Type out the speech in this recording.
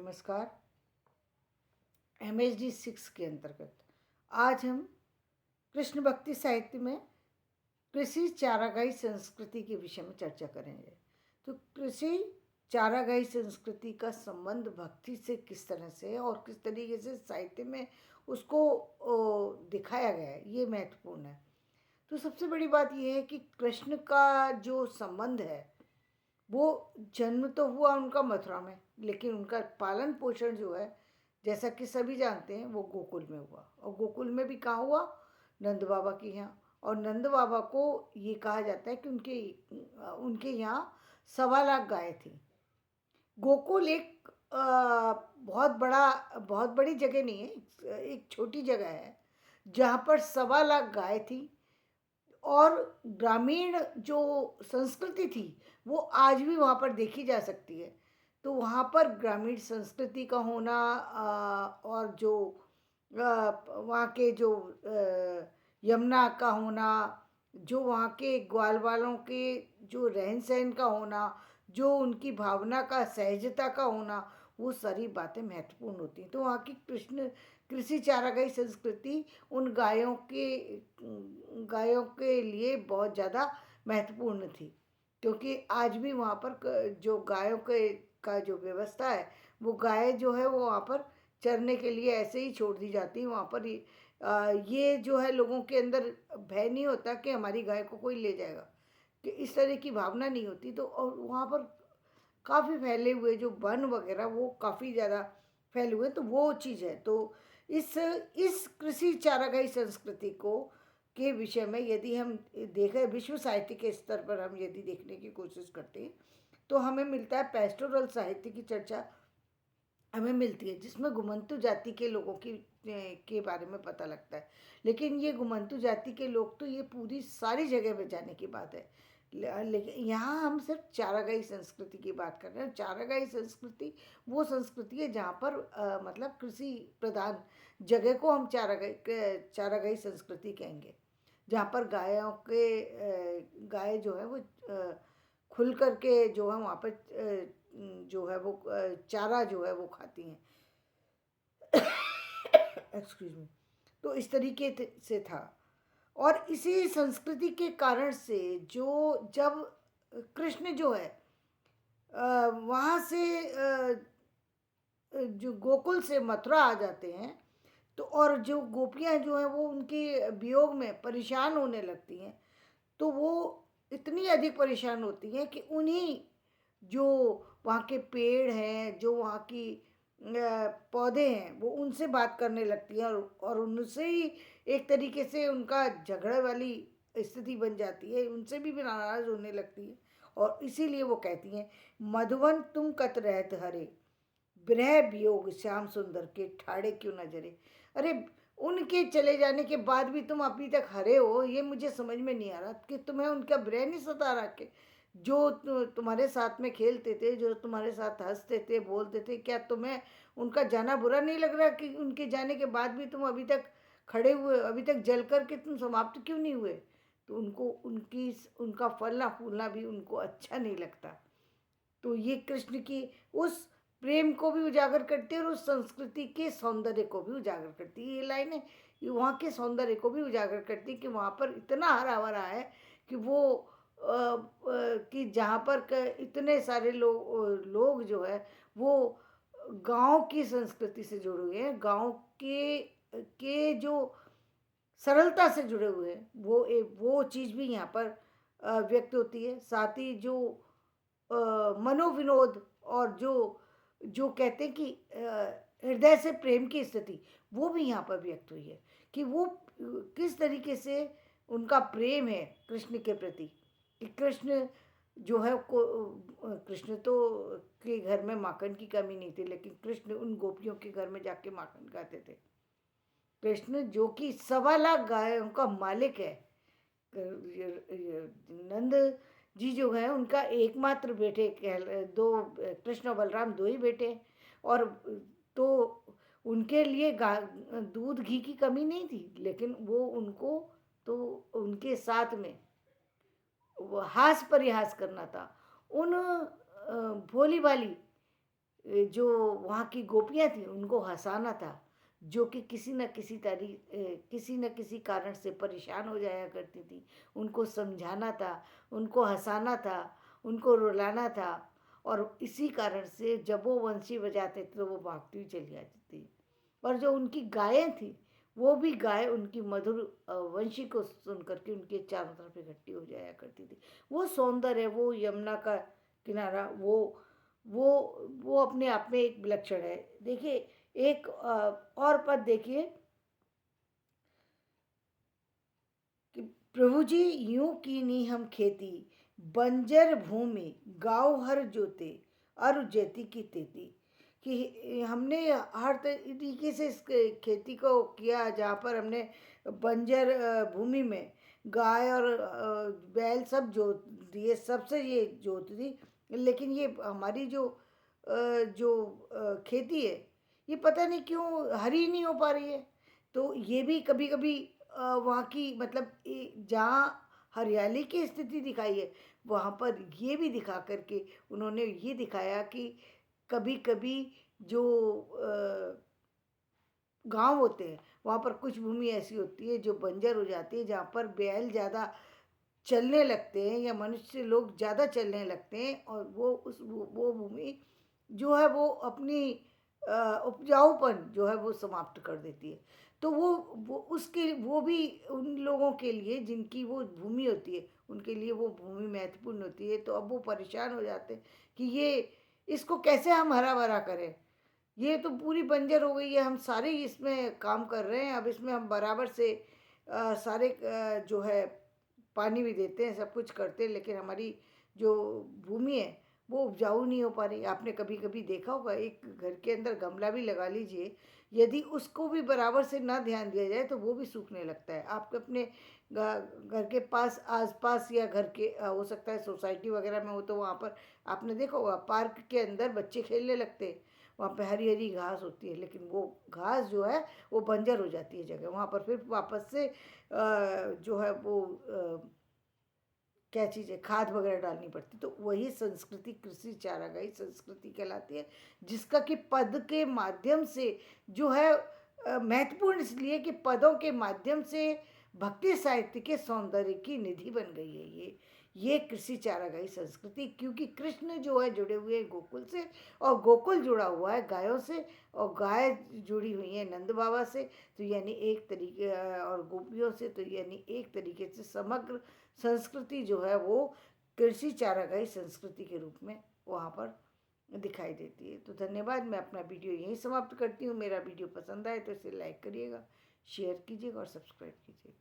नमस्कार। MHD 6 के अंतर्गत आज हम कृष्ण भक्ति साहित्य में कृषि चारागाही संस्कृति के विषय में चर्चा करेंगे। तो कृषि चारागाही संस्कृति का संबंध भक्ति से किस तरह से और किस तरीके से साहित्य में उसको दिखाया गया है, ये महत्वपूर्ण है। तो सबसे बड़ी बात यह है कि कृष्ण का जो संबंध है वो जन्म तो हुआ उनका मथुरा में, लेकिन उनका पालन पोषण जो है, जैसा कि सभी जानते हैं, वो गोकुल में हुआ। और गोकुल में भी कहाँ हुआ? नंद बाबा के यहाँ। और नंद बाबा को ये कहा जाता है कि उनके यहाँ 1.25 लाख गाय थी। गोकुल एक बहुत बड़ी जगह नहीं है, एक छोटी जगह है जहाँ पर 1.25 लाख गाय थी। और ग्रामीण जो संस्कृति थी वो आज भी वहाँ पर देखी जा सकती है। तो वहाँ पर ग्रामीण संस्कृति का होना और जो वहाँ के जो यमुना का होना, जो वहाँ के ग्वाल वालों के जो रहन सहन का होना, जो उनकी भावना का सहजता का होना, वो सारी बातें महत्वपूर्ण होती हैं। तो वहाँ की कृषि चारागाही संस्कृति उन गायों के लिए बहुत ज़्यादा महत्वपूर्ण थी, क्योंकि आज भी वहाँ पर जो गायों के का जो व्यवस्था है, वो गाय जो है वो वहाँ पर चरने के लिए ऐसे ही छोड़ दी जाती है। वहाँ पर ये जो है लोगों के अंदर भय नहीं होता कि हमारी गाय को कोई ले जाएगा, कि इस तरह की भावना नहीं होती। तो और वहाँ पर काफ़ी फैले हुए जो वन वगैरह वो काफ़ी ज़्यादा फैले हुए, तो वो चीज़ है। तो इस कृषि चारागाही संस्कृति को के विषय में यदि हम देखें, विश्व साहित्य के स्तर पर हम यदि देखने की कोशिश करते हैं, तो हमें मिलता है पेस्टोरल साहित्य की चर्चा हमें मिलती है, जिसमें घुमंतु जाति के लोगों के बारे में पता लगता है। लेकिन ये घुमंतु जाति के लोग तो ये पूरी सारी जगह पे जाने की बात है। लेकिन यहाँ हम सिर्फ चारागाही संस्कृति की बात कर रहे हैं। चारागाही संस्कृति वो संस्कृति है जहाँ पर मतलब कृषि प्रधान जगह को हम चारागाही संस्कृति कहेंगे, जहाँ पर गाय जो है वो खुल करके जो है वहाँ पर जो है वो चारा जो है वो खाती हैं। Excuse me. तो इस तरीके से था। और इसी संस्कृति के कारण से जब कृष्ण जो है वहाँ से जो गोकुल से मथुरा आ जाते हैं, तो और जो गोपियाँ जो हैं वो उनके वियोग में परेशान होने लगती हैं, तो वो इतनी अधिक परेशान होती हैं कि उन्हीं जो वहाँ के पेड़ हैं, जो वहाँ की पौधे हैं, वो उनसे बात करने लगती हैं और उनसे ही एक तरीके से उनका झगड़े वाली स्थिति बन जाती है, उनसे भी नाराज होने लगती है। और इसीलिए वो कहती हैं, मधुवन तुम कत रहत हरे, विरह वियोग श्याम सुंदर के ठाड़े क्यों न जरे। अरे, उनके चले जाने के बाद भी तुम अभी तक हरे हो, ये मुझे समझ में नहीं आ रहा कि तुम्हें उनका विरह नहीं सता रहा कि जो तुम्हारे साथ में खेलते थे, जो तुम्हारे साथ हंसते थे, बोलते थे, क्या तुम्हें उनका जाना बुरा नहीं लग रहा कि उनके जाने के बाद भी तुम अभी तक खड़े हुए, अभी तक जल करके तुम समाप्त क्यों नहीं हुए? तो उनका फलना फूलना भी उनको अच्छा नहीं लगता। तो ये कृष्ण की उस प्रेम को भी उजागर करती है और उस संस्कृति के सौंदर्य को भी उजागर करती है। ये लाइनें वहाँ के सौंदर्य को भी उजागर करती है कि वहाँ पर इतना हरा भरा है कि वो कि जहाँ पर इतने सारे लोग जो है वो गांव की संस्कृति से जुड़े हुए हैं, गांव के जो सरलता से जुड़े हुए हैं, वो चीज़ भी यहाँ पर व्यक्त होती है। साथ ही जो मनोविनोद और जो जो कहते हैं कि हृदय से प्रेम की स्थिति, वो भी यहाँ पर व्यक्त हुई है कि वो किस तरीके से उनका प्रेम है कृष्ण के प्रति। कि कृष्ण जो है कृष्ण तो के घर में माखन की कमी नहीं थी, लेकिन कृष्ण उन गोपियों के घर में जाके माखन खाते थे। कृष्ण जो कि 1.25 लाख गायों का मालिक है, नंद जी जो है उनका एकमात्र बेटे दो, कृष्ण और बलराम दो ही बेटे। और तो उनके लिए दूध घी की कमी नहीं थी, लेकिन वो उनको तो उनके साथ में वो हास परिहास करना था। उन भोली भाली जो वहाँ की गोपियाँ थी उनको हँसाना था, जो कि किसी न किसी कारण से परेशान हो जाया करती थी, उनको समझाना था, उनको हँसाना था, उनको रुलाना था। और इसी कारण से जब वो बंसी बजाते थे तो वो भागती हुई चली आती थी। और जो उनकी गायें थी, वो भी गाय उनकी मधुर वंशी को सुन करके उनके चारों तरफ इकट्ठी हो जाया करती थी। वो सौंदर्य, वो यमुना का किनारा, वो वो अपने आप में एक विलक्षण है। देखिए, एक और पद देखिए कि प्रभु जी यूं कीनी हम खेती, बंजर भूमि गाँव हर जोते, अरु जैती की तेती। कि हमने हर तरीके से इस खेती को किया, जहाँ पर हमने बंजर भूमि में गाय और बैल सब जोत दिए, सबसे ये जोत दी। लेकिन ये हमारी जो खेती है, ये पता नहीं क्यों हरी नहीं हो पा रही है। तो ये भी कभी कभी वहाँ की मतलब जहाँ हरियाली की स्थिति दिखाई है, वहाँ पर ये भी दिखा करके उन्होंने ये दिखाया कि कभी कभी जो गांव होते हैं, वहाँ पर कुछ भूमि ऐसी होती है जो बंजर हो जाती है, जहाँ पर बैल ज़्यादा चलने लगते हैं या मनुष्य लोग ज़्यादा चलने लगते हैं, और वो भूमि जो है वो अपनी उपजाऊपन जो है वो समाप्त कर देती है। तो वो उसके वो भी उन लोगों के लिए जिनकी वो भूमि होती है, उनके लिए वो भूमि महत्वपूर्ण होती है। तो अब वो परेशान हो जाते हैं कि ये इसको कैसे हम हरा भरा करें, ये तो पूरी बंजर हो गई है, हम सारे ही इसमें काम कर रहे हैं, अब इसमें हम बराबर से सारे जो है पानी भी देते हैं, सब कुछ करते हैं, लेकिन हमारी जो भूमि है वो उपजाऊ नहीं हो पा रही। आपने कभी कभी देखा होगा, एक घर के अंदर गमला भी लगा लीजिए, यदि उसको भी बराबर से ना ध्यान दिया जाए तो वो भी सूखने लगता है। आप अपने घर के पास आसपास या घर के हो सकता है सोसाइटी वगैरह में हो, तो वहाँ पर आपने देखा होगा पार्क के अंदर बच्चे खेलने लगते हैं, वहाँ पे हरी हरी घास होती है, लेकिन वो घास जो है वो बंजर हो जाती है जगह, वहाँ पर फिर वापस से जो है वो क्या चीज़ है, खाद वगैरह डालनी पड़ती। तो वही संस्कृति कृषि चारागाही संस्कृति कहलाती है, जिसका कि पद के माध्यम से जो है महत्वपूर्ण इसलिए कि पदों के माध्यम से भक्ति साहित्य के सौंदर्य की निधि बन गई है ये कृषि चारागाही संस्कृति, क्योंकि कृष्ण जो है जुड़े हुए हैं गोकुल से, और गोकुल जुड़ा हुआ है गायों से, और गाय जुड़ी हुई है नंद बाबा से। तो यानी एक तरीके और गोपियों से, तो यानी एक तरीके से समग्र संस्कृति जो है वो कृषि चारागाही संस्कृति के रूप में वहाँ पर दिखाई देती है। तो धन्यवाद, मैं अपना वीडियो यहीं समाप्त करती हूँ। मेरा वीडियो पसंद आए तो इसे लाइक करिएगा, शेयर कीजिएगा और सब्सक्राइब कीजिएगा।